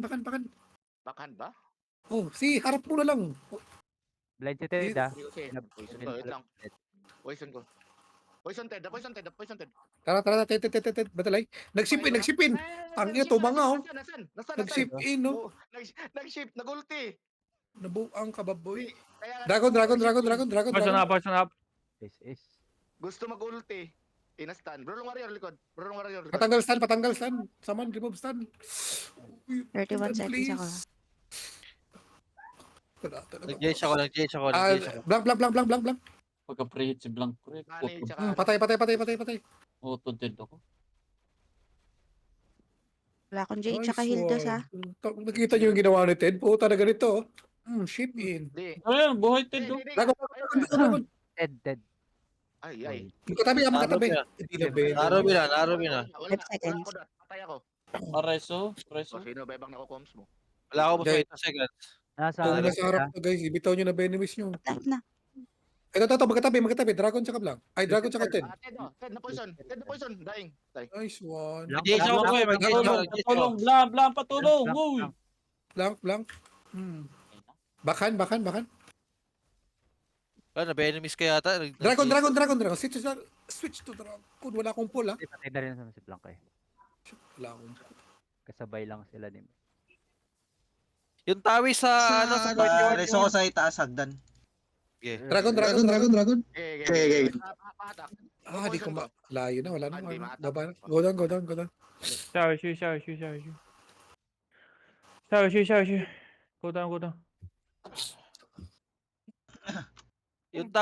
bakan. Backhand ba? Oh, si harap mo na lang. Blind si Ted ah. Hindi kasi. Poison ko, wait lang. Poison ko. Poison Ted. Tara, tet. Batalay. Nagsipin. Tangina to mga oh. Nasaan? Nagsip in no. Nag-ship, nag-ulti. Nabuang ka baboy. Kaya Dragon. Person up. Is. gusto mag-ulti. Inastan. Bro, warrior likod. Patanggal stun. Saman, remove stun. 31 seconds ako. Nag-JH ako. Blank. Pagka-preheat si Blanc pre. Nani, tsaka- Patay. Auto-dead ako. Wala akong J, tsaka Hildos ha. Nakita niyo yung ginawa ni Ted? Puta na ganito. Ship in. Di. Ayun, buhay Ted oh. Dragon. Dead. Ay. Magkatabi. Hindi na ba? Narobi na. 5 seconds. Patay ako. Reso. O, sino ba ibang nako-coms mo? Wala ako mas 8 seconds. Nasa Kung ano nasa harap na guys, ibitaw nyo na ba enemies nyo? Live na. Ito, magkatabi. Dragon tsaka Blanc. Ay, Dragon tsaka Ted. Ted na poison. Dying. Nice one. Mag-JH ako pre. Patulong. Blanc, patulong. Uy. Blanc. Bakan. Ano, enemies ka yata. Dragon. Switch to Dragon. Wala akong pull ha. patay na rin sa si Blanc eh. Wala akong pull. Kasabay lang sila din. Yung tawi sa ano sa point Reso ko sa itaas hagdan. Dragon. Okay. Pahatak. Di ko layo na. Wala Hindi na. maatak. Go down. Shower. Go down. Yung tawi